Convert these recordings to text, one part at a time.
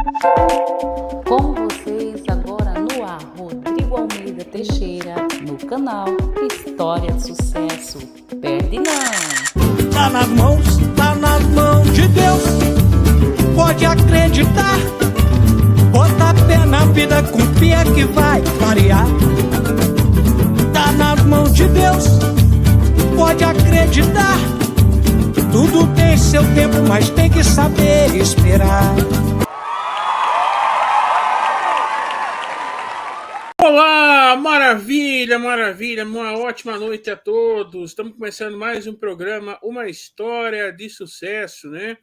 Com vocês agora no ar, Rodrigo Almeida Teixeira, no canal História de Sucesso. Perde não! Tá nas mãos de Deus, pode acreditar. Bota fé na vida, confia que vai variar. Tá nas mãos de Deus, pode acreditar. Tudo tem seu tempo, mas tem que saber esperar. Olá, maravilha, maravilha, uma ótima noite a todos. Estamos começando mais um programa, Uma História de Sucesso, né?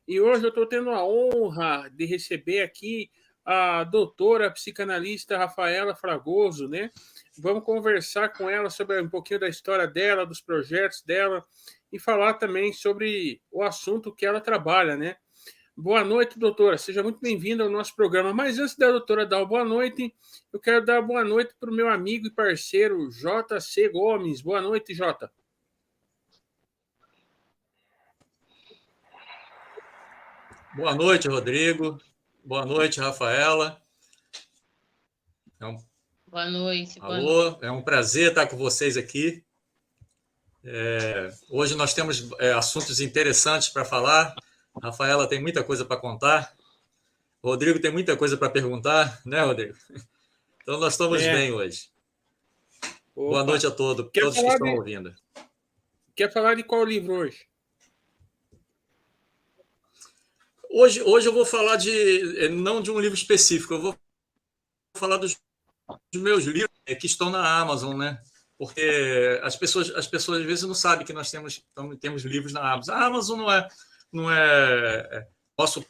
E hoje eu estou tendo a honra de receber aqui a doutora psicanalista Rafaela Fragoso, né? Vamos conversar com ela sobre um pouquinho da história dela, dos projetos dela e falar também sobre o assunto que ela trabalha, né? Boa noite, doutora. Seja muito bem-vinda ao nosso programa. Mas antes da doutora dar uma boa noite, eu quero dar boa noite para o meu amigo e parceiro JC Gomes. Boa noite, Jota. Boa noite, Rodrigo. Boa noite, Rafaela. Boa noite. Alô, é um prazer estar com vocês aqui. Hoje nós temos assuntos interessantes para falar. A Rafaela tem muita coisa para contar. O Rodrigo tem muita coisa para perguntar, né, Rodrigo? Então nós estamos bem hoje. Opa. Boa noite a todos que estão ouvindo. Quer falar de qual livro hoje? Hoje eu vou falar não de um livro específico, eu vou falar dos meus livros que estão na Amazon, né? Porque as pessoas às vezes não sabem que nós temos livros na Amazon. A Amazon não é nosso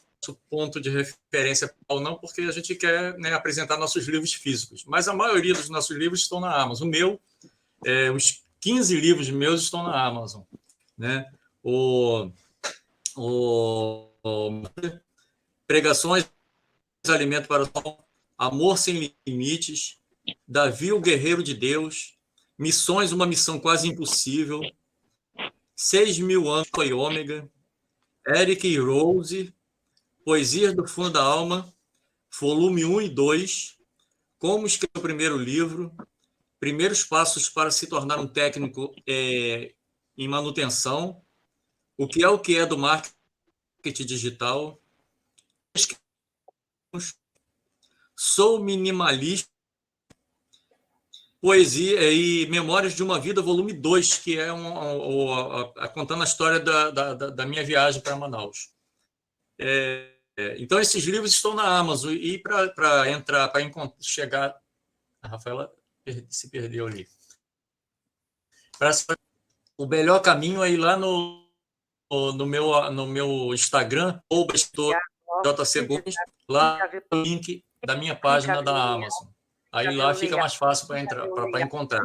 ponto de referência ou não, porque a gente quer, né, apresentar nossos livros físicos. Mas a maioria dos nossos livros estão na Amazon. Os 15 livros meus estão na Amazon, né? Pregações, Alimento para o Sol, Amor Sem Limites, Davi, o Guerreiro de Deus, Missões, uma missão quase impossível, 6.000 anos foi ômega, Eric e Rose, Poesias do Fundo da Alma, volume 1 e 2, Como Escrever o Primeiro Livro, Primeiros Passos para se tornar um técnico em manutenção, O que é do marketing digital, Sou Minimalista, Poesia e Memórias de uma Vida, volume 2, que é contando a história da minha viagem para Manaus. Então, esses livros estão na Amazon. E para chegar... A Rafaela se perdeu ali. O melhor caminho é ir lá no meu Instagram, JC Gomes, lá no link da minha página da Amazon. Aí lá fica mais fácil para encontrar.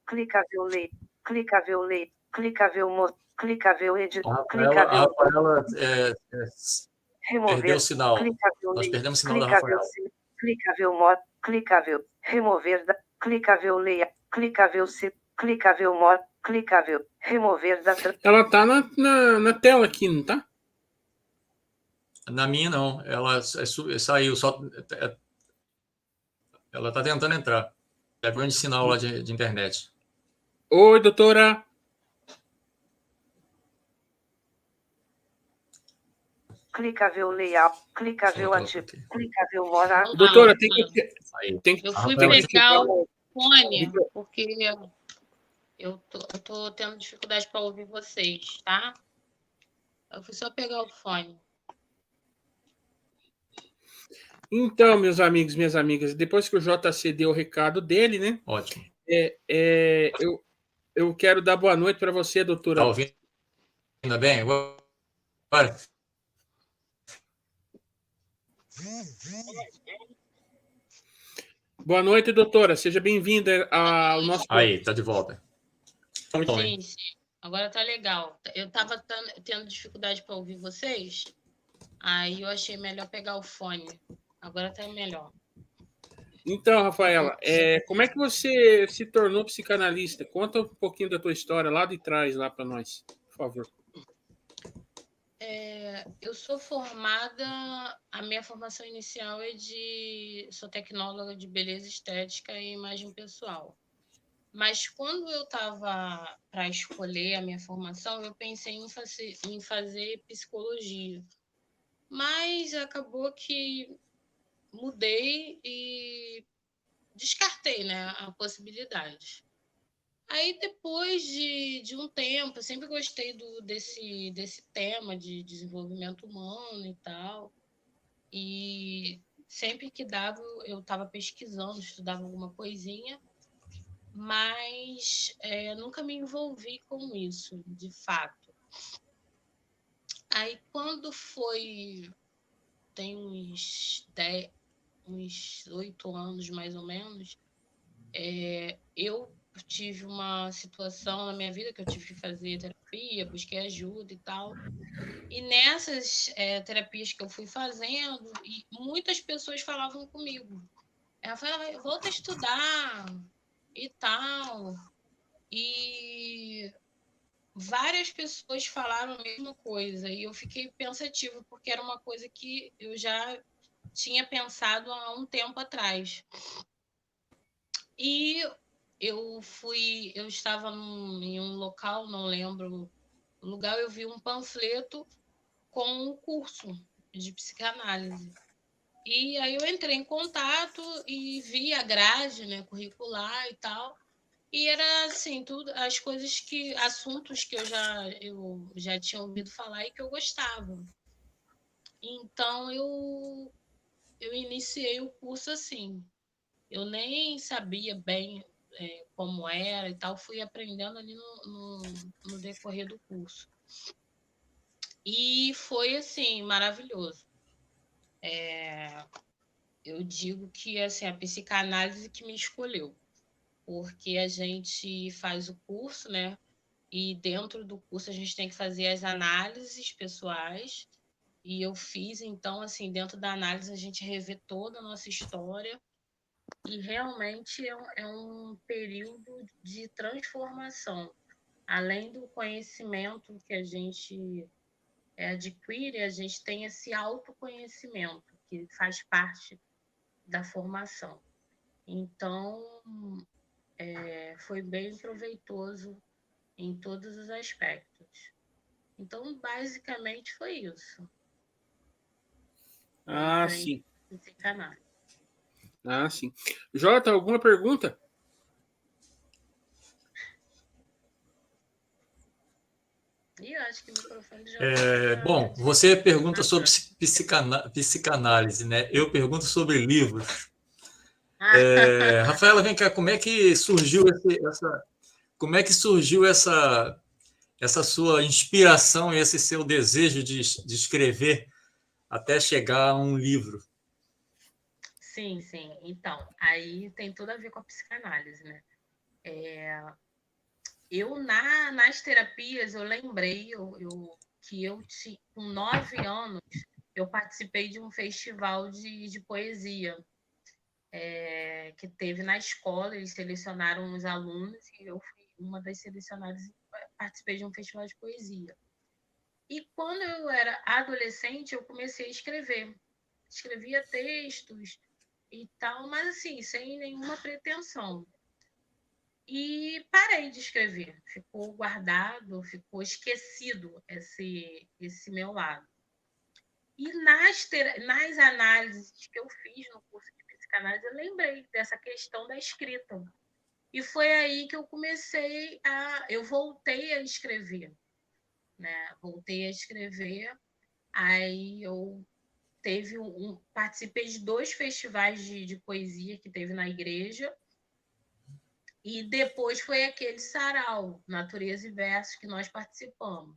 Clicável editor. Rafaela perdeu o sinal. Nós perdemos o sinal da Rafaela. Clicável, remover, clicável leia, clicável se, clicável mod, clicável, remover da... Ela está na tela aqui, não está? Na minha, não. Ela saiu, só... Ela está tentando entrar. É grande sinal lá de internet. Oi, doutora. Clicável layout, clicável ativo, clicável morar. Doutora, tem que... Eu fui pegar o fone, porque eu tô tendo dificuldade para ouvir vocês, tá? Eu fui só pegar o fone. Então, meus amigos, minhas amigas, depois que o JC deu o recado dele, né? Ótimo. Eu quero dar boa noite para você, doutora. Está ouvindo? Ainda bem? Agora. Boa noite, doutora. Seja bem-vinda ao nosso... Aí, está de volta. Sim. Agora tá legal. Eu estava tendo dificuldade para ouvir vocês, aí eu achei melhor pegar o fone. Agora tá melhor. Então, Rafaela, como é que você se tornou psicanalista? Conta um pouquinho da tua história lá de trás, lá para nós, por favor. eu sou formada, a minha formação inicial sou tecnóloga de beleza estética e imagem pessoal. Mas quando eu estava para escolher a minha formação, eu pensei em fazer psicologia. Mas acabou que mudei e descartei, né, a possibilidade. Aí, depois de um tempo, eu sempre gostei desse tema de desenvolvimento humano e tal. E sempre que dava, eu estava pesquisando, estudava alguma coisinha, mas nunca me envolvi com isso, de fato. Aí, quando foi, tem uns 8 anos mais ou menos, eu tive uma situação na minha vida que eu tive que fazer terapia, busquei ajuda e tal. E nessas terapias que eu fui fazendo, e muitas pessoas falavam comigo. Ela falava, volta a estudar e tal. E várias pessoas falaram a mesma coisa. E eu fiquei pensativa, porque era uma coisa que eu já tinha pensado há um tempo atrás. E eu estava em um local, não lembro o lugar, eu vi um panfleto com um curso de psicanálise. E aí eu entrei em contato e vi a grade, né, curricular e tal. E era assim, tudo, assuntos que eu já tinha ouvido falar e que eu gostava. Então eu iniciei o curso assim. Eu nem sabia bem como era e tal, fui aprendendo ali no decorrer do curso. E foi, assim, maravilhoso. Eu digo que assim, a psicanálise que me escolheu, porque a gente faz o curso, né? E dentro do curso a gente tem que fazer as análises pessoais. E eu fiz, então, assim, dentro da análise a gente revê toda a nossa história. E realmente é um período de transformação. Além do conhecimento que a gente adquire, a gente tem esse autoconhecimento, que faz parte da formação. Então, foi bem proveitoso em todos os aspectos. Então, basicamente, foi isso. Ah, sim. Psicanálise. Ah, sim. Jota, alguma pergunta? E eu acho que o microfone já Bom, você pergunta sobre psicanálise, né? Eu pergunto sobre livros. Rafaela, vem cá, como é que surgiu essa sua inspiração e esse seu desejo de escrever até chegar a um livro? Sim. Então, aí tem tudo a ver com a psicanálise, né? Eu, nas terapias, eu lembrei que com 9 anos, eu participei de um festival de poesia que teve na escola. Eles selecionaram os alunos e eu fui uma das selecionadas e participei de um festival de poesia. E quando eu era adolescente, eu comecei a escrever. Escrevia textos e tal, mas assim, sem nenhuma pretensão. E parei de escrever. Ficou guardado, ficou esquecido esse meu lado. E nas análises que eu fiz no curso de psicanálise, eu lembrei dessa questão da escrita. E foi aí que eu eu voltei a escrever, né? Voltei a escrever, aí eu participei de 2 festivais de poesia que teve na igreja, e depois foi aquele sarau, Natureza e Versos, que nós participamos.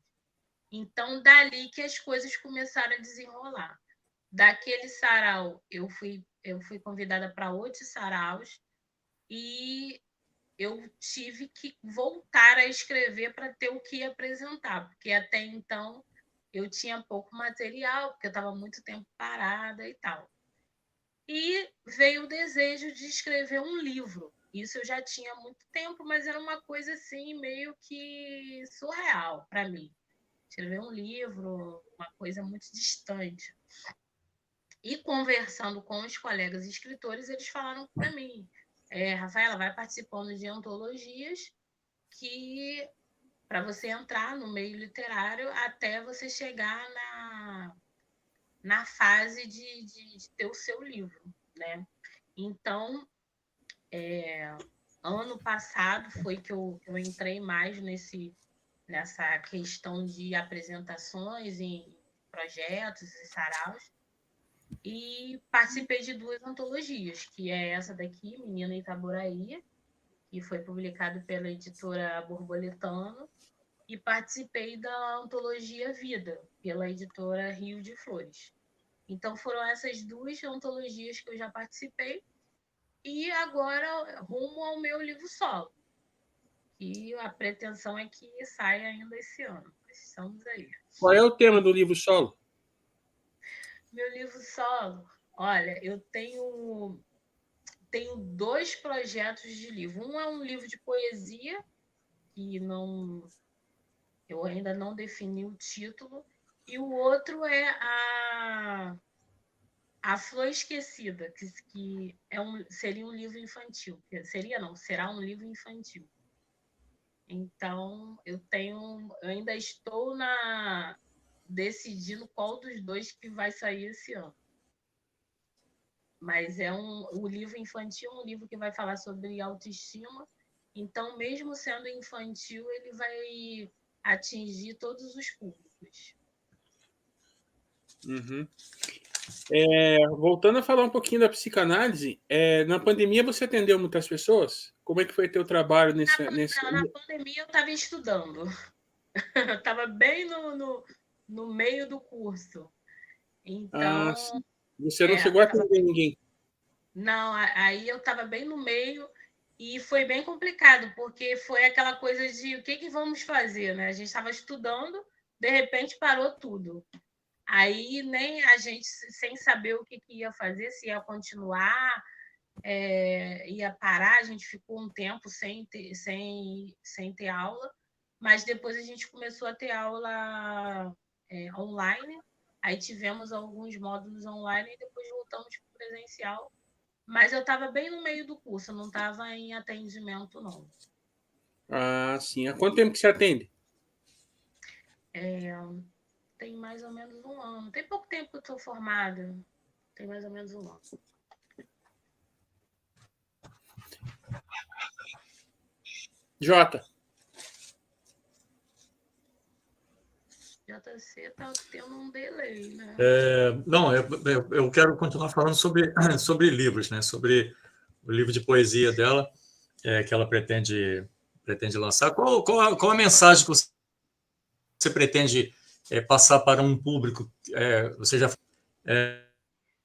Então, dali que as coisas começaram a desenrolar. Daquele sarau, eu fui convidada para outros saraus e eu tive que voltar a escrever para ter o que apresentar, porque até então eu tinha pouco material, porque eu estava muito tempo parada e tal. E veio o desejo de escrever um livro. Isso eu já tinha há muito tempo, mas era uma coisa assim meio que surreal para mim. escrever um livro, uma coisa muito distante. E conversando com os colegas escritores, eles falaram para mim, Rafaela, vai participando de antologias que para você entrar no meio literário até você chegar na fase de ter o seu livro, né? Então, ano passado foi que eu entrei mais nessa questão de apresentações em projetos e saraus, e participei de 2 antologias, que é essa daqui, Menina Itaboraí, que foi publicado pela editora Borboletano, e participei da antologia Vida, pela editora Rio de Flores. Então foram essas 2 antologias que eu já participei, e agora rumo ao meu livro solo. E a pretensão é que saia ainda esse ano. Estamos aí. Qual é o tema do livro solo? Meu livro solo, olha, eu tenho 2 projetos de livro. Um é um livro de poesia, que eu ainda não defini o título, e o outro é a Flor Esquecida, que seria um livro infantil. Seria não, será um livro infantil. Então, eu ainda estou decidindo qual dos 2 que vai sair esse ano. Mas o livro infantil é um livro que vai falar sobre autoestima. Então, mesmo sendo infantil, ele vai atingir todos os públicos. Uhum. Voltando a falar um pouquinho da psicanálise, na pandemia você atendeu muitas pessoas? Como é que foi teu trabalho nesse... Na pandemia eu estava estudando. Eu estava bem no meio do curso. Então... você não chegou a atender ninguém? Não, aí eu estava bem no meio e foi bem complicado, porque foi aquela coisa de o que vamos fazer, né? A gente estava estudando, de repente parou tudo. Aí nem a gente, sem saber o que ia fazer, se ia continuar, ia parar, a gente ficou um tempo sem ter aula, mas depois a gente começou a ter aula online, aí tivemos alguns módulos online e depois voltamos para o presencial. Mas eu estava bem no meio do curso, eu não estava em atendimento, não. Ah, sim. Há quanto tempo que você atende? Tem mais ou menos 1 ano. Tem pouco tempo que eu estou formada. Tem mais ou menos 1 ano. Jota. JC está tendo um delay, né? Não, eu quero continuar falando sobre livros, né? Sobre o livro de poesia dela, que ela pretende lançar. Qual a mensagem que você pretende passar para um público? Você já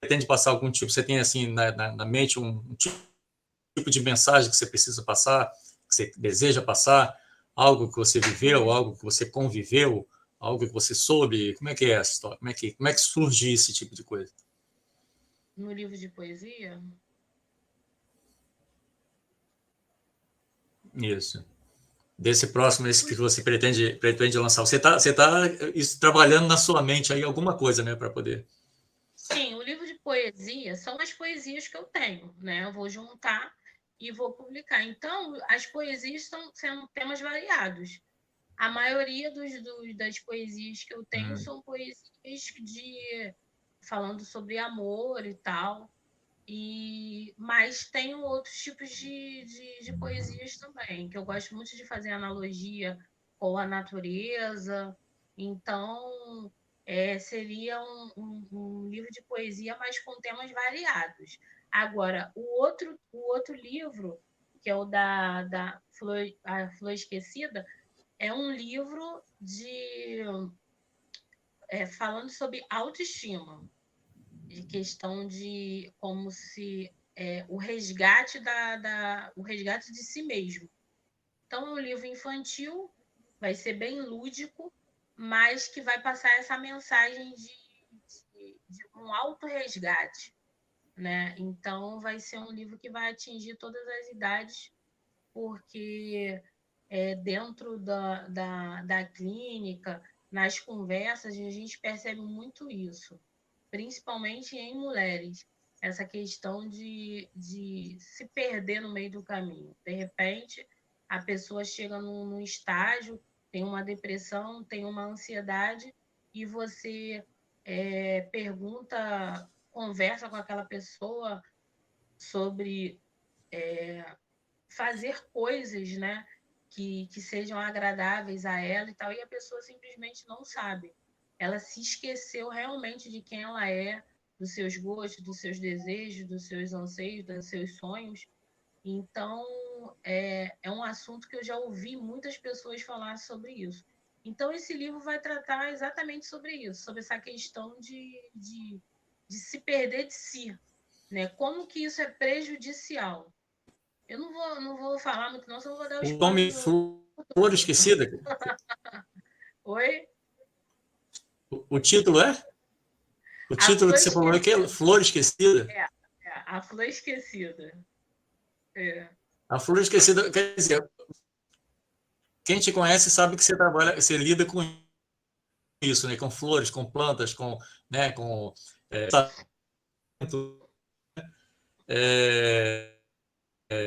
pretende passar algum tipo? Você tem assim na mente um tipo de mensagem que você precisa passar, que você deseja passar? Algo que você viveu, algo que você conviveu, algo que você soube? Como é que é essa história? Como é que surge esse tipo de coisa? No livro de poesia? Isso. Desse próximo, esse que você pretende lançar. Você tá trabalhando na sua mente aí alguma coisa, né, para poder... Sim, o livro de poesia são as poesias que eu tenho, né? Eu vou juntar e vou publicar. Então, as poesias estão sendo temas variados. A maioria das poesias que eu tenho são poesias falando sobre amor e tal. Mas tenho outros tipos de poesias também, que eu gosto muito de fazer analogia com a natureza. Então, seria um livro de poesia, mas com temas variados. Agora, o outro livro, que é o da Flor, a Flor Esquecida, é um livro falando sobre autoestima, de questão de como se o resgate o resgate de si mesmo. Então, é um livro infantil, vai ser bem lúdico, mas que vai passar essa mensagem de um autorresgate, né? Então, vai ser um livro que vai atingir todas as idades, porque dentro da clínica, nas conversas, a gente percebe muito isso, principalmente em mulheres, essa questão de se perder no meio do caminho. De repente, a pessoa chega num estágio, tem uma depressão, tem uma ansiedade, e você pergunta, conversa com aquela pessoa sobre fazer coisas, né, que sejam agradáveis a ela e tal, e a pessoa simplesmente não sabe. Ela se esqueceu realmente de quem ela é, dos seus gostos, dos seus desejos, dos seus anseios, dos seus sonhos. Então, é um assunto que eu já ouvi muitas pessoas falar sobre isso. Então, esse livro vai tratar exatamente sobre isso, sobre essa questão de se perder de si, né? Como que isso é prejudicial. Eu não vou falar muito, não, senão eu vou dar o O spoiler nome Flor Esquecida? Oi? O título é? O A título Flor que você falou é que Esquecida. é Flor Esquecida? A Flor Esquecida. É. A Flor Esquecida, quer dizer, quem te conhece sabe que você trabalha, você lida com isso, né? Com flores, com plantas, com, né? Com é,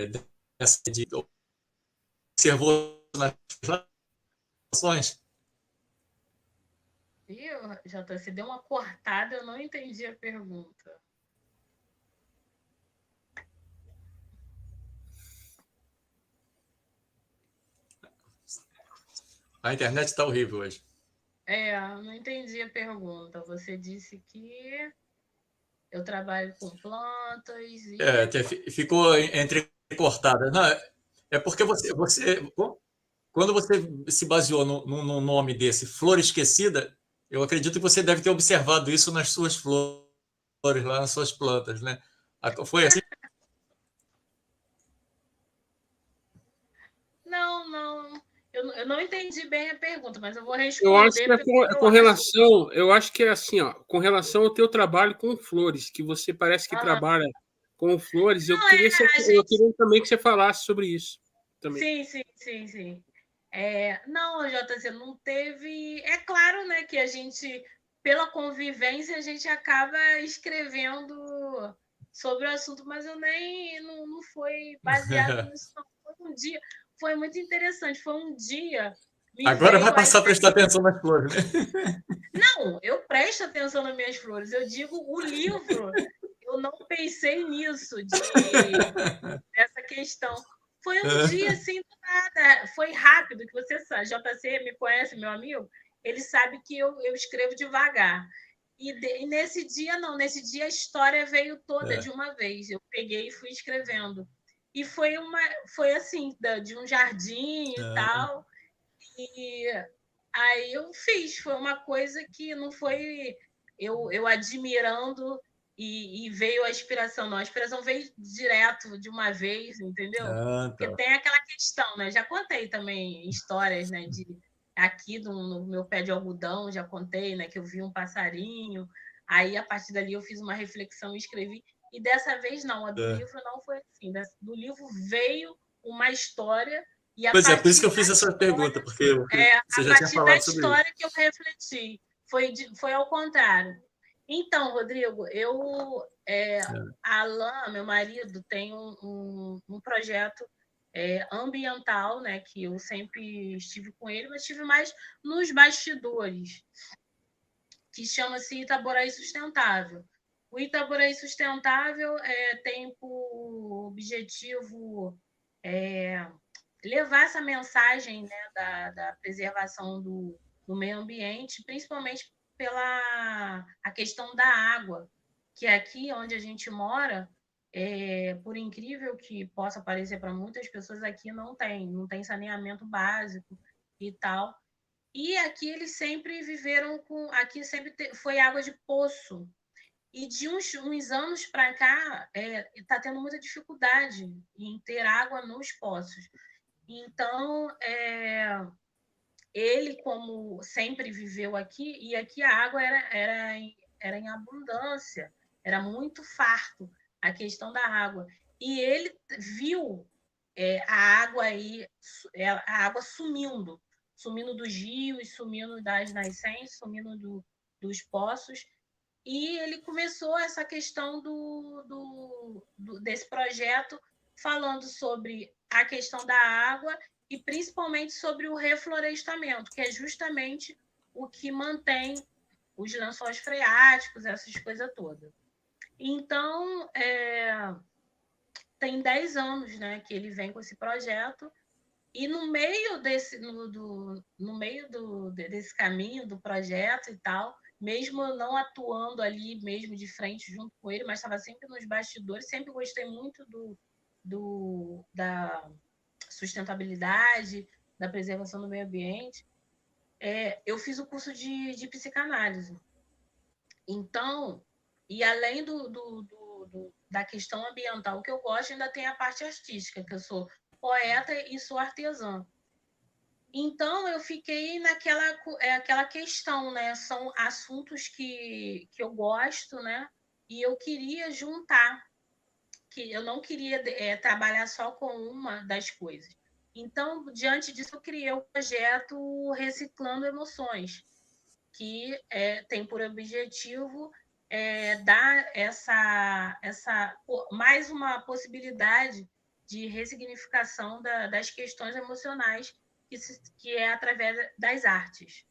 de observou nas relações. E Jota, você deu uma cortada, eu não entendi a pergunta. A internet está horrível hoje. Não entendi a pergunta. Você disse que eu trabalho com plantas e... Ficou entrecortada. Não, é porque quando você se baseou no nome desse, Flor Esquecida, eu acredito que você deve ter observado isso nas suas flores, lá nas suas plantas, né? Foi assim? Não. Eu não entendi bem a pergunta, mas eu vou Eu acho que responder pelo que eu acho. eu acho que é assim, ó, com relação ao teu trabalho com flores, que você parece que Aham. trabalha com flores, Não, a eu gente... queria também que você falasse sobre isso também. Sim. Não, JC, não teve... É claro, né, que a gente, pela convivência, a gente acaba escrevendo sobre o assunto, mas eu nem... Não foi baseado nisso, não. Foi um dia... Foi muito interessante. Foi um dia... Me Agora vai veio a passar a ideia... prestar atenção nas flores, né? Não, eu presto atenção nas minhas flores. Eu digo, o livro, eu não pensei nisso, dessa questão. Foi um dia assim do nada, foi rápido, que você sabe. JC me conhece, meu amigo, ele sabe que eu escrevo devagar. E nesse dia, não, nesse dia a história veio toda de uma vez. Eu peguei e fui escrevendo. E foi assim, de um jardim e tal. E aí eu fiz, foi uma coisa que não foi eu admirando e veio a inspiração, não. A inspiração veio direto de uma vez, entendeu? Porque Tá. tem aquela questão, né? Já contei também histórias, né? Aqui no meu pé de algodão, já contei, né? Que eu vi um passarinho. Aí, a partir dali, eu fiz uma reflexão e escrevi. E dessa vez, não. A do livro não foi assim. Do livro veio uma história e a Pois é, por isso partir que eu fiz essa pergunta, porque você a já tinha partir da falado sobre isso. história que eu refleti. Foi ao contrário. Então, Rodrigo, Alain, meu marido, tem um projeto ambiental, né, que eu sempre estive com ele, mas estive mais nos bastidores, que chama-se Itaboraí Sustentável. O Itaboraí Sustentável tem por objetivo levar essa mensagem, né, da preservação do meio ambiente, principalmente pela a questão da água, que aqui onde a gente mora, por incrível que possa parecer para muitas pessoas, aqui não tem saneamento básico e tal. E aqui eles sempre viveram com... Aqui sempre foi água de poço. E de uns anos para cá, está tendo muita dificuldade em ter água nos poços. Então, ele, como sempre viveu aqui, e aqui a água era em abundância, era muito farto a questão da água. E ele viu a água sumindo. sumindo dos rios, sumindo das nascentes, sumindo dos poços. E ele começou essa questão desse projeto falando sobre a questão da água e principalmente sobre o reflorestamento, que é justamente o que mantém os lençóis freáticos, essas coisas todas. Então, tem 10 anos, né, que ele vem com esse projeto, e no meio desse caminho do projeto e tal, mesmo eu não atuando ali mesmo de frente junto com ele, mas estava sempre nos bastidores, sempre gostei muito da sustentabilidade, da preservação do meio ambiente. Eu fiz o curso de psicanálise. Então, e além da questão ambiental que eu gosto, ainda tem a parte artística, que eu sou poeta e sou artesã. Então, eu fiquei aquela questão, né? São assuntos que eu gosto, né? E eu queria juntar, que eu não queria trabalhar só com uma das coisas. Então, diante disso, eu criei o projeto Reciclando Emoções, que tem por objetivo dar mais uma possibilidade de ressignificação das questões emocionais, que é através das artes.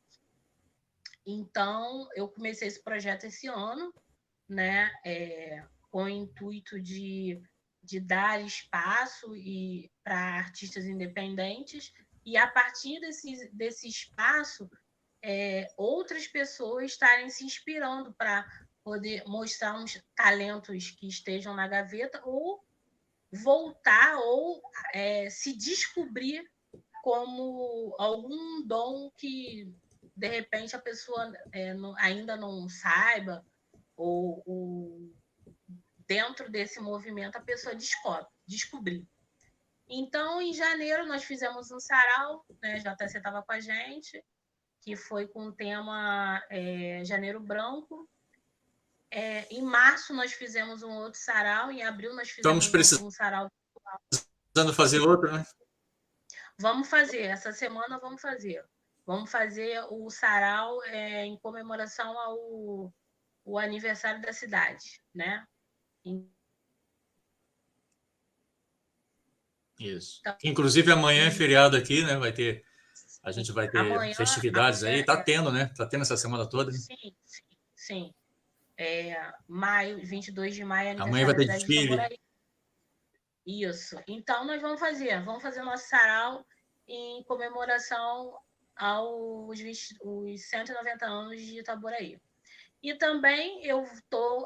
Então, eu comecei esse projeto esse ano, né, com o intuito de dar espaço para artistas independentes, e a partir desse espaço, outras pessoas estarem se inspirando para poder mostrar uns talentos que estejam na gaveta, ou voltar, ou se descobrir como algum dom que, de repente, a pessoa ainda não saiba, ou dentro desse movimento a pessoa descobrir. Então, em janeiro, nós fizemos um sarau, né? JC estava com a gente, que foi com o tema Janeiro Branco. Em março, nós fizemos um outro sarau, em abril, nós fizemos um sarau. Precisando fazer outro, né? Vamos fazer, essa semana vamos fazer. Vamos fazer o sarau em comemoração ao aniversário da cidade, né? Isso. Inclusive, amanhã é feriado aqui, né? A gente vai ter amanhã, festividades aí. Tá tendo, né? Tá tendo essa semana toda. Sim. Maio, 22 de maio, aniversário amanhã vai ter da cidade de Itaboraí. Isso. Então, nós vamos fazer o nosso sarau em comemoração aos 190 anos de Itaboraí. E também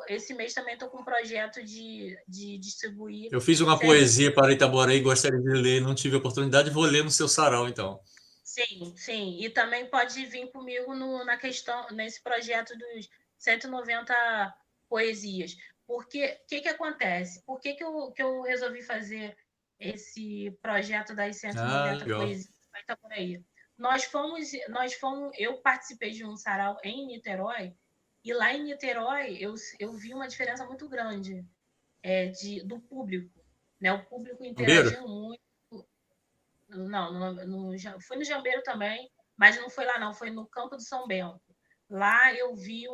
esse mês também estou com um projeto de distribuir. Eu fiz uma poesia para Itaboraí, gostaria de ler, não tive oportunidade, vou ler no seu sarau, então. Sim. E também pode vir comigo nesse projeto dos 190 poesias. Porque o que acontece? Por que eu resolvi fazer esse projeto das 190 poesias para Itaboraí? Eu participei de um sarau em Niterói, e lá em Niterói eu vi uma diferença muito grande do público, né? O público interagiu muito. Não, fui no Jambeiro também, mas não foi lá não, foi no Campo do São Bento. Lá eu vi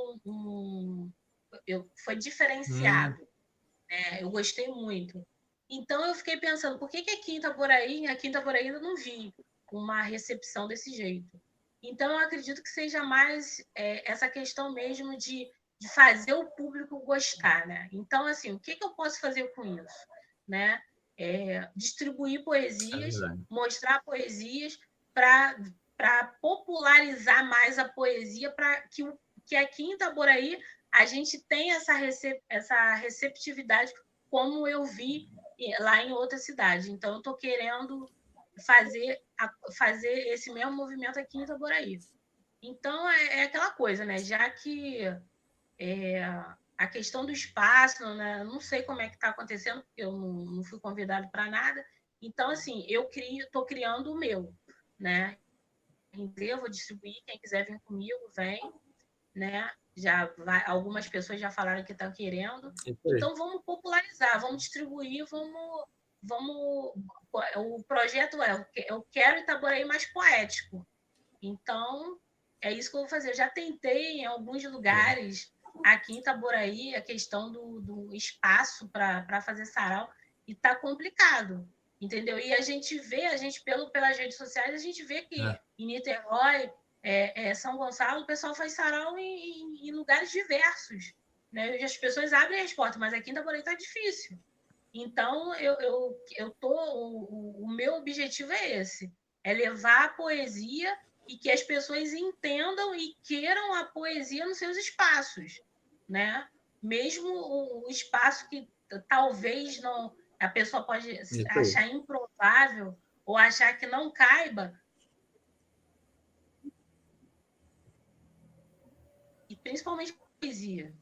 foi diferenciado, né? Eu gostei muito. Então eu fiquei pensando, por que aqui em Itaboraí ainda não vi uma recepção desse jeito? Então eu acredito que seja mais essa questão mesmo de fazer o público gostar, né? Então, assim, o que eu posso fazer com isso, né? Distribuir poesias, mostrar poesias para popularizar mais a poesia, para que aqui em Itaboraí a gente tenha essa receptividade, como eu vi lá em outra cidade. Então, eu estou querendo fazer esse mesmo movimento aqui em Itaboraí. Então, é aquela coisa, né? Já que a questão do espaço, né? Não sei como é que está acontecendo, porque eu não fui convidado para nada. Então, assim, eu estou criando o meu, né? Eu vou distribuir, quem quiser vir comigo, vem, né? Algumas pessoas já falaram que estão querendo. Então, vamos popularizar, vamos distribuir, vamos... O projeto eu quero Itaboraí mais poético. Então, é isso que eu vou fazer. Eu já tentei em alguns lugares, aqui em Itaboraí, a questão do espaço para fazer sarau, e está complicado, entendeu? E a gente vê, pelas redes sociais, a gente vê que em Niterói, São Gonçalo, o pessoal faz sarau em lugares diversos, né? E as pessoas abrem as portas, mas aqui em Itaboraí está difícil. Então, o meu objetivo é esse, é levar a poesia e que as pessoas entendam e queiram a poesia nos seus espaços, né? Mesmo o espaço que talvez não, a pessoa pode achar improvável ou achar que não caiba, e principalmente a poesia.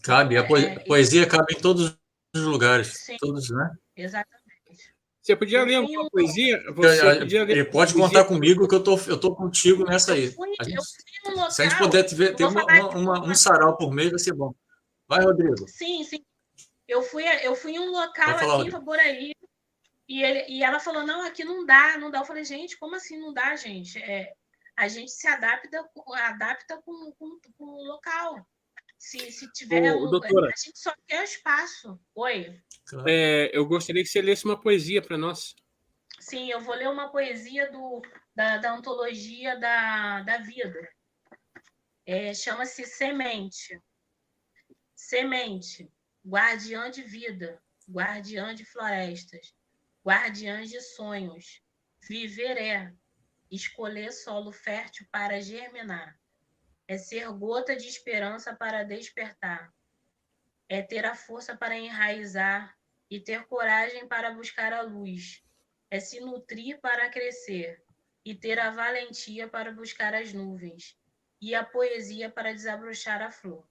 Cabe, a poesia cabe em todos os lugares. Sim, todos, né? Exatamente. Você podia ler uma poesia? Pode contar comigo que eu tô contigo nessa aí. Se a gente puder ter um sarau por mês, vai ser bom. Vai, Rodrigo. Sim. Eu fui em um local aqui em Itaboraí e ela falou, não, aqui não dá. Eu falei, gente, como assim não dá, gente? A gente se adapta com o local. Se tiver doutora, a gente só quer espaço. Oi. Eu gostaria que você lesse uma poesia para nós. Sim, eu vou ler uma poesia da antologia da vida. Chama-se Semente. Semente, guardiã de vida, guardiã de florestas, guardiã de sonhos. Viver escolher solo fértil para germinar. É ser gota de esperança para despertar. É ter a força para enraizar e ter coragem para buscar a luz. É se nutrir para crescer e ter a valentia para buscar as nuvens e a poesia para desabrochar a flor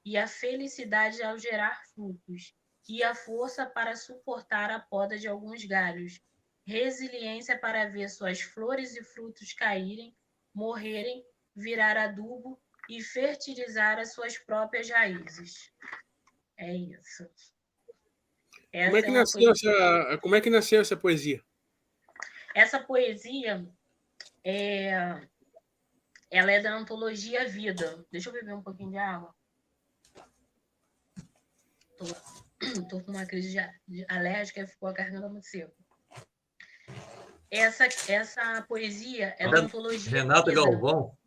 e a felicidade ao gerar frutos e a força para suportar a poda de alguns galhos, resiliência para ver suas flores e frutos caírem, morrerem, virar adubo e fertilizar as suas próprias raízes. É isso. Como é que nasceu essa poesia? Essa poesia ela é da antologia Vida. Deixa eu beber um pouquinho de água. Tô com uma crise de alérgica e ficou a garganta muito seca. Essa poesia é da antologia Renata Vida. Galvão.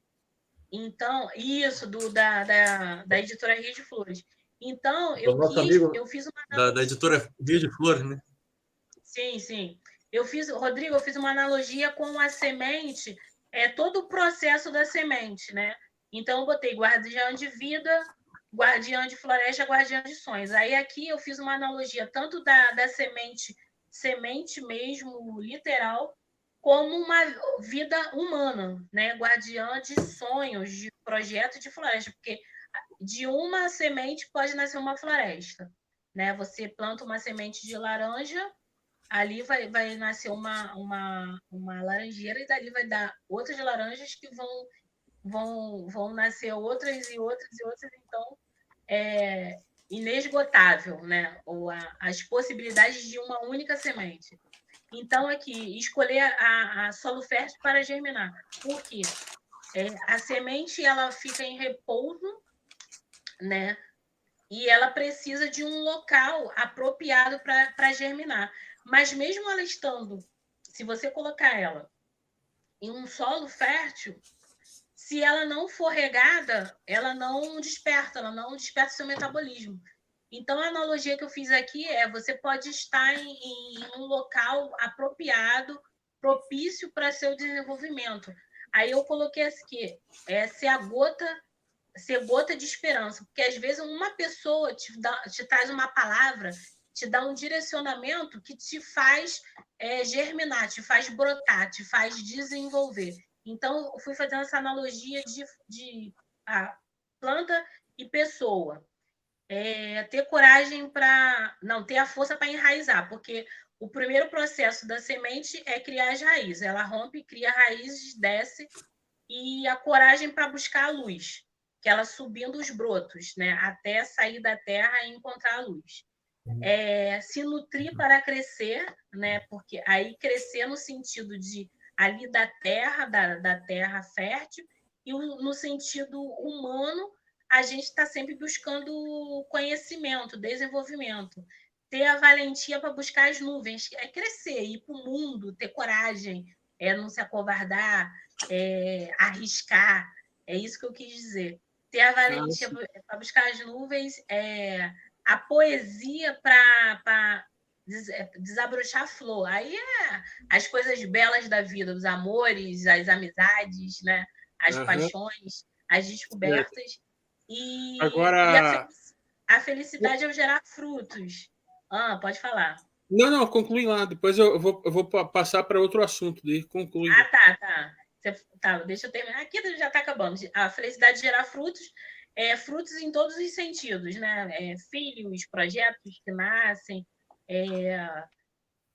Então, isso, da editora Rio de Flores. Então, eu fiz uma... Da editora Rio de Flores, né? Sim. Rodrigo, eu fiz uma analogia com a semente, todo o processo da semente, né? Então, eu botei guardiã de vida, guardiã de floresta, guardiã de sonhos. Aí, aqui, eu fiz uma analogia tanto da semente mesmo, literal, como uma vida humana, né? Guardiã de sonhos, de projeto de floresta, porque de uma semente pode nascer uma floresta, né? Você planta uma semente de laranja, ali vai nascer uma laranjeira e dali vai dar outras laranjas que vão nascer outras e outras e outras. Então, é inesgotável, né? Ou as possibilidades de uma única semente. Então, aqui, escolher a solo fértil para germinar. Por quê? A semente ela fica em repouso, né? E ela precisa de um local apropriado para germinar. Mas mesmo ela estando, se você colocar ela em um solo fértil, se ela não for regada, ela não desperta seu metabolismo. Então, a analogia que eu fiz aqui você pode estar em um local apropriado, propício para seu desenvolvimento. Aí eu coloquei aqui, ser gota de esperança, porque às vezes uma pessoa te traz uma palavra, te dá um direcionamento que te faz germinar, te faz brotar, te faz desenvolver. Então, eu fui fazendo essa analogia de planta e pessoa. Ter coragem para... Não, ter a força para enraizar, porque o primeiro processo da semente é criar as raízes. Ela rompe, cria raízes, desce, e a coragem para buscar a luz, que ela subindo os brotos, né, até sair da terra e encontrar a luz. Se nutrir para crescer, né, porque aí crescer no sentido de ali da terra, da terra fértil, e no sentido humano, a gente está sempre buscando conhecimento, desenvolvimento, ter a valentia para buscar as nuvens, é crescer, ir para o mundo, ter coragem, não se acovardar, arriscar, é isso que eu quis dizer. Ter a valentia para buscar as nuvens, a poesia para desabrochar a flor. Aí as coisas belas da vida, os amores, as amizades, né? As paixões, as descobertas. Agora... a felicidade é gerar frutos. Pode falar. Não, conclui lá. Depois eu vou passar para outro assunto. Conclui. Tá. Deixa eu terminar. Aqui já está acabando. A felicidade de gerar frutos, frutos em todos os sentidos, né? Filhos, projetos que nascem,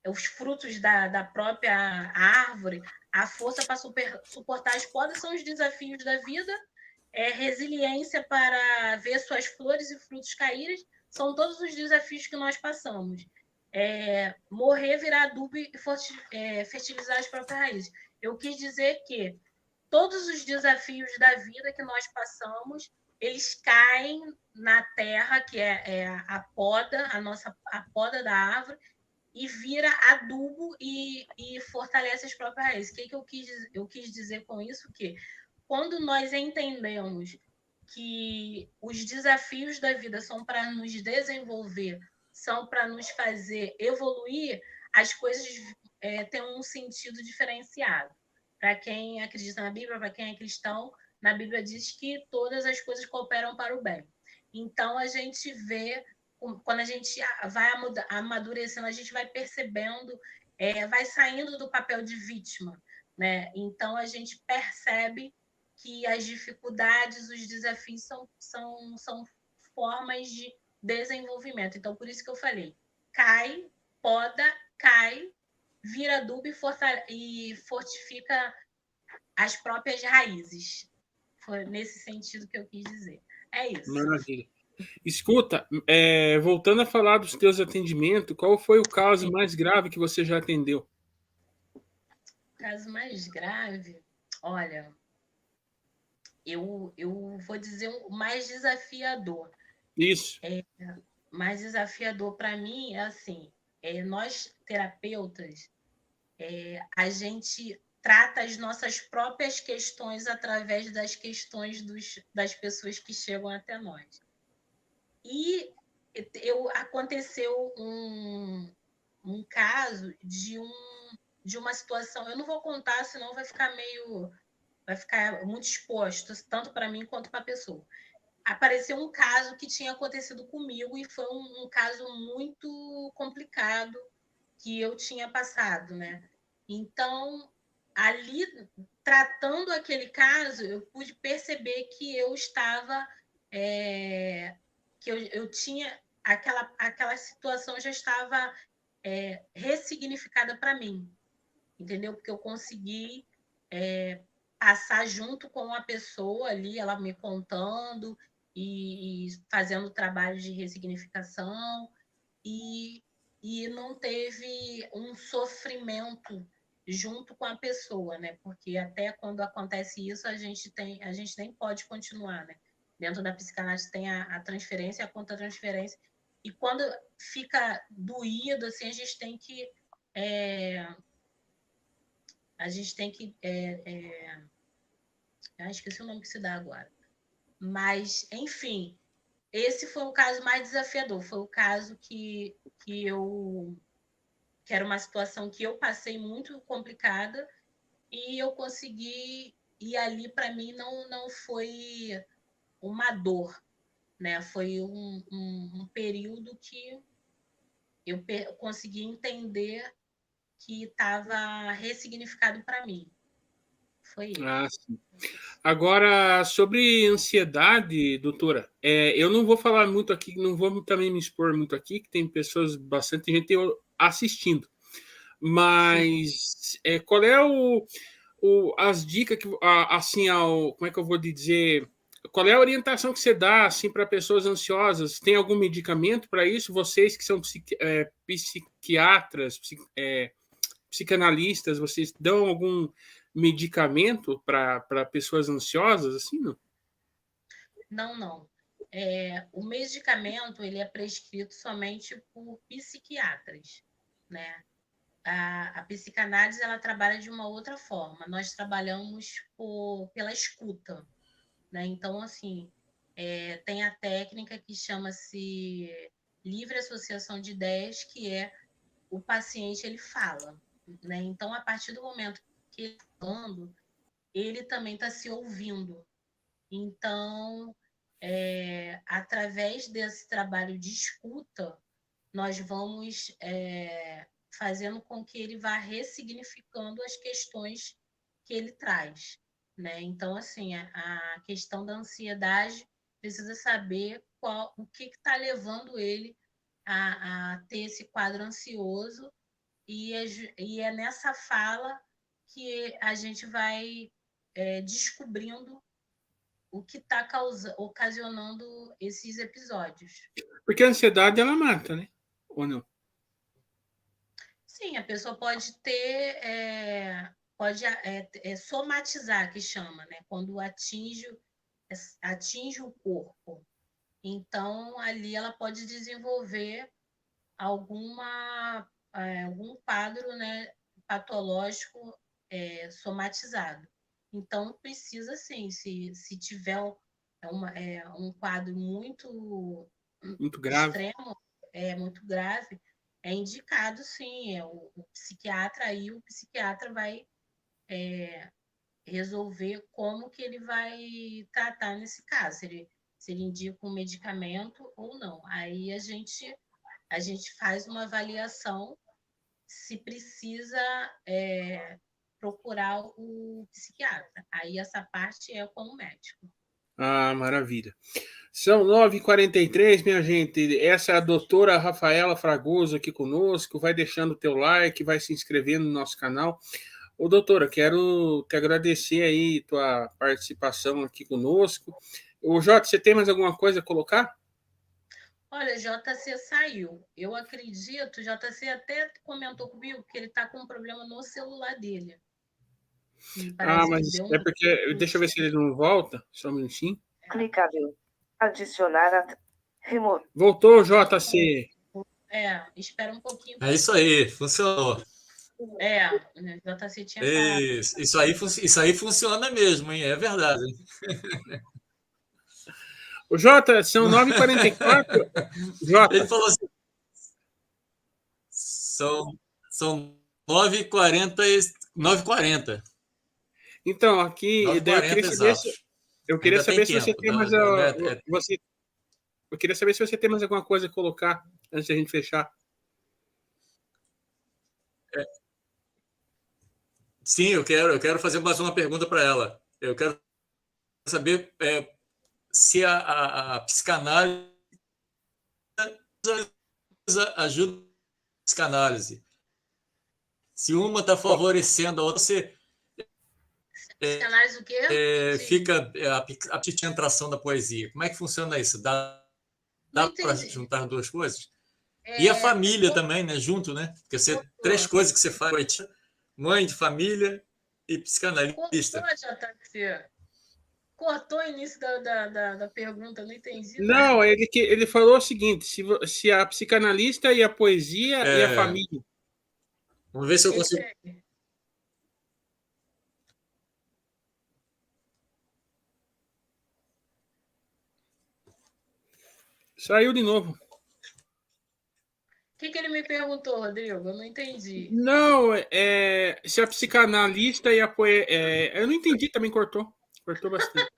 os frutos da própria árvore, a força para suportar as podas são os desafios da vida, resiliência para ver suas flores e frutos caírem, são todos os desafios que nós passamos. Morrer, virar adubo e fertilizar as próprias raízes. Eu quis dizer que todos os desafios da vida que nós passamos, eles caem na terra, que é a poda, a poda da árvore, e vira adubo e fortalece as próprias raízes. O que eu quis dizer com isso? Que quando nós entendemos que os desafios da vida são para nos desenvolver, são para nos fazer evoluir, as coisas têm um sentido diferenciado. Para quem acredita na Bíblia, para quem é cristão, na Bíblia diz que todas as coisas cooperam para o bem. Então, a gente vê, quando a gente vai amadurecendo, a gente vai percebendo, vai saindo do papel de vítima, né? Então, a gente percebe que as dificuldades, os desafios são formas de desenvolvimento. Então, por isso que eu falei, cai, poda, cai, vira adubo e fortifica as próprias raízes. Foi nesse sentido que eu quis dizer. É isso. Maravilha. Escuta, voltando a falar dos teus atendimentos, qual foi o caso mais grave que você já atendeu? O caso mais grave? Olha, eu vou dizer o mais desafiador. Isso. Mais desafiador para mim é assim, nós terapeutas, a gente trata as nossas próprias questões através das questões das pessoas que chegam até nós. E aconteceu um caso de uma situação, eu não vou contar, senão vai ficar muito exposto, tanto para mim quanto para a pessoa. Apareceu um caso que tinha acontecido comigo e foi um caso muito complicado que eu tinha passado, né? Então, ali, tratando aquele caso, eu pude perceber que eu estava... que eu tinha... Aquela situação já estava ressignificada para mim, entendeu? Porque eu consegui passar junto com a pessoa ali, ela me contando e fazendo trabalho de ressignificação, e não teve um sofrimento junto com a pessoa, né? Porque até quando acontece isso, a gente nem pode continuar, né? Dentro da psicanálise tem a transferência e a contra-transferência, e quando fica doído, assim, a gente tem que esqueci o nome que se dá agora. Mas, enfim, esse foi o caso mais desafiador. Foi o caso que era uma situação que eu passei muito complicada e eu consegui... E ali, para mim, não foi uma dor, né? Foi um período que eu consegui entender que estava ressignificado para mim. Foi isso. Sim. Agora, sobre ansiedade, doutora, eu não vou falar muito aqui, não vou também me expor muito aqui, que tem bastante gente assistindo. Mas qual é as dicas que, assim, como é que eu vou dizer? Qual é a orientação que você dá assim para pessoas ansiosas? Tem algum medicamento para isso? Vocês que são psiquiatras, psicanalistas, vocês dão algum medicamento para pessoas ansiosas, assim, não? Não. O medicamento ele é prescrito somente por psiquiatras, né? A psicanálise ela trabalha de uma outra forma. Nós trabalhamos pela escuta, né? Então, assim, tem a técnica que chama-se livre associação de ideias, que é o paciente ele fala, né? Então, a partir do momento que ele está falando, ele também está se ouvindo. Então, através desse trabalho de escuta, nós vamos fazendo com que ele vá ressignificando as questões que ele traz, né? Então, assim, a questão da ansiedade precisa saber o que está levando ele a ter esse quadro ansioso e é nessa fala que a gente vai descobrindo o que está ocasionando esses episódios. Porque a ansiedade, ela mata, né? Ou não? Sim, a pessoa pode ter, pode somatizar, que chama, né? Quando atinge o corpo. Então, ali ela pode desenvolver algum quadro, né, patológico somatizado. Então, precisa, sim, se tiver um quadro muito grave. extremo, muito grave, é indicado, sim, o psiquiatra, aí o psiquiatra vai resolver como que ele vai tratar nesse caso, se ele indica um medicamento ou não. Aí a gente faz uma avaliação se precisa procurar o psiquiatra. Aí essa parte é com o médico. Ah, maravilha. São 9h43, minha gente. Essa é a doutora Rafaela Fragoso aqui conosco. Vai deixando o teu like, vai se inscrevendo no nosso canal. Ô, doutora, quero te agradecer aí tua participação aqui conosco. Ô, Jota, você tem mais alguma coisa a colocar? Olha, JC saiu. Eu acredito, JC até comentou comigo que ele está com um problema no celular dele. Mas é porque... Deixa eu ver se ele não volta. Só um minutinho. Clicável. Adicionar. Remover. Voltou, JC. Espera um pouquinho. É isso aí, funcionou. JC tinha falado. Isso aí funciona mesmo, hein? É verdade. O Jota, são 9h44. Jota. Ele falou assim, são 9h40. Então, aqui, eu queria saber se você tem mais eu queria saber se você tem mais alguma coisa a colocar antes de a gente fechar. Sim, eu quero fazer mais uma pergunta para ela. Eu quero saber se a psicanálise ajuda a psicanálise. Se uma está favorecendo a outra, você psicanálise o quê? fica a concentração da poesia. Como é que funciona isso? Dá para juntar duas coisas? E a família também, né? Junto, né? Porque três coisas que você faz: mãe de família e psicanalista. Cortou o início da pergunta, eu não entendi. Não, ele falou o seguinte: se a psicanalista e a poesia e a família. Vamos ver se eu consigo. Saiu de novo. O que ele me perguntou, Rodrigo? Eu não entendi. Não, se a psicanalista e a poesia. Eu não entendi, também cortou. Cortou bastante.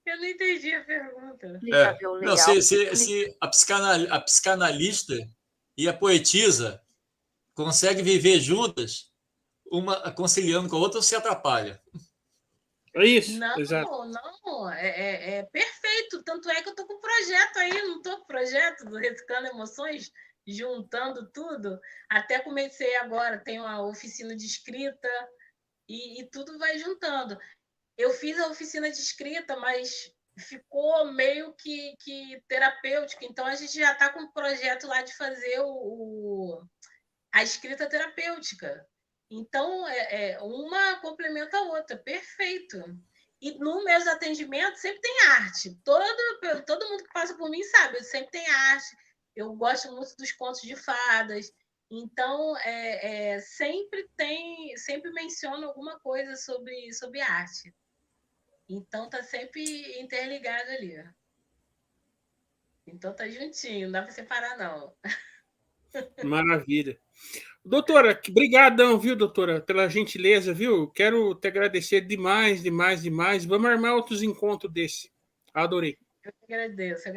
Eu não entendi a pergunta. Não, se a psicanalista e a poetisa conseguem viver juntas, uma conciliando com a outra, ou se atrapalha? É isso. Não, exato. Não. É perfeito. Tanto é que eu estou com um projeto aí, não estou com o projeto do Reciclando Emoções, juntando tudo. Até comecei agora, tenho uma oficina de escrita e tudo vai juntando. Eu fiz a oficina de escrita, mas ficou meio que terapêutico. Então, a gente já está com um projeto lá de fazer a escrita terapêutica. Então, uma complementa a outra, perfeito. E nos meus atendimentos sempre tem arte. Todo mundo que passa por mim sabe, sempre tem arte. Eu gosto muito dos contos de fadas. Então, sempre menciono alguma coisa sobre arte. Então, tá sempre interligado ali. Então, tá juntinho, não dá para separar, não. Maravilha. Doutora, brigadão, viu, doutora, pela gentileza, viu? Quero te agradecer demais, demais, demais. Vamos armar outros encontros desse. Adorei. Eu agradeço.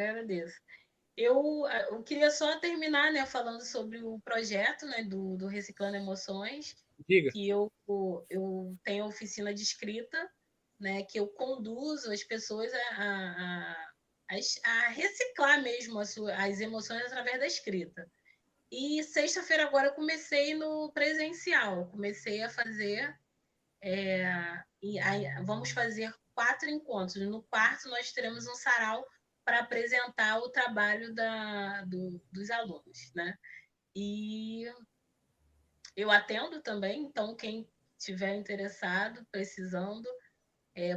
Eu queria só terminar, né, falando sobre o projeto, né, do Reciclando Emoções. Diga. Que eu tenho oficina de escrita, né, que eu conduzo as pessoas a reciclar mesmo as emoções através da escrita. E sexta-feira agora eu comecei no presencial, comecei a fazer, vamos fazer 4 encontros. No quarto nós teremos um sarau para apresentar o trabalho dos alunos, né? E eu atendo também, então quem estiver interessado, precisando,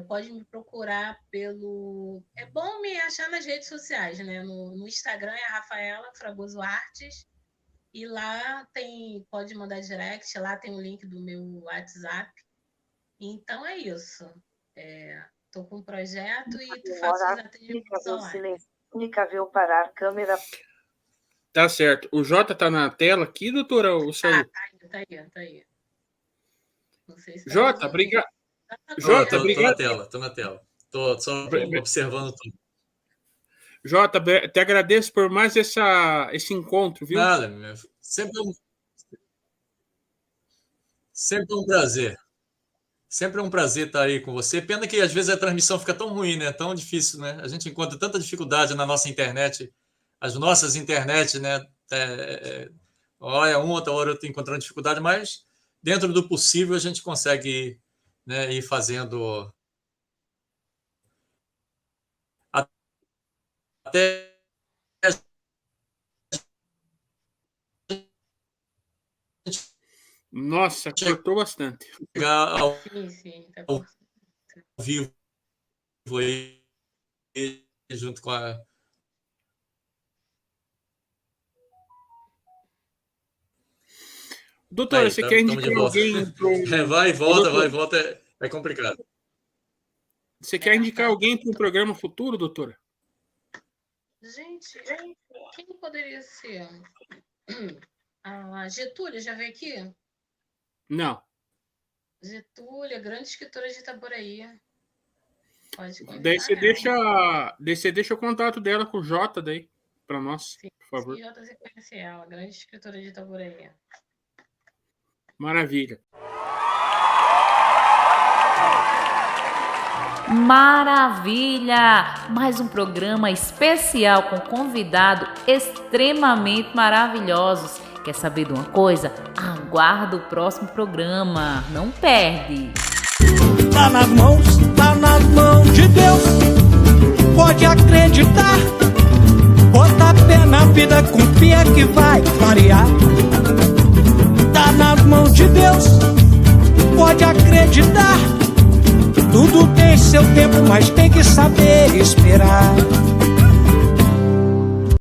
pode me procurar pelo... É bom me achar nas redes sociais, né? No Instagram é Rafaela Fragoso Artes, e lá pode mandar direct, lá tem o link do meu WhatsApp. Então é isso. Estou com um projeto e faço os atendimentos online. Única viu parar a câmera. Tá certo. O Jota tá na tela aqui, doutora? Ou saiu? Tá aí. Não sei se Jota, obrigado. Jota, obrigado. Tô na tela. Tô só observando tudo. Jota, te agradeço por mais esse encontro, viu? Nada, sempre um prazer. Sempre é um prazer estar aí com você. Pena que às vezes a transmissão fica tão ruim, né? Tão difícil, né? A gente encontra tanta dificuldade na nossa internet, as nossas internet, né? Olha, outra hora eu estou encontrando dificuldade, mas dentro do possível a gente consegue, né, ir fazendo até Nossa, cortou bastante. Chegar ao Tá vivo aí, junto com a... Doutora, você quer indicar alguém pro... Vai e volta, é complicado. Você quer indicar alguém para um programa futuro, doutora? Gente, quem poderia ser? A Getúlia, já veio aqui? Não. Getúlia, grande escritora de Itaboraí. Pode convidar. Daí você deixa o contato dela com o Jota daí, para nós, Sim, por favor. Jota, você conhece ela, grande escritora de Itaboraí. Maravilha. Maravilha! Mais um programa especial com convidados extremamente maravilhosos. Quer saber de uma coisa? Aguarda o próximo programa. Não perde! Tá nas mãos de Deus. Pode acreditar. Bota pé na vida com pé que vai variar. Tá nas mãos de Deus. Pode acreditar. Tudo tem seu tempo, mas tem que saber esperar.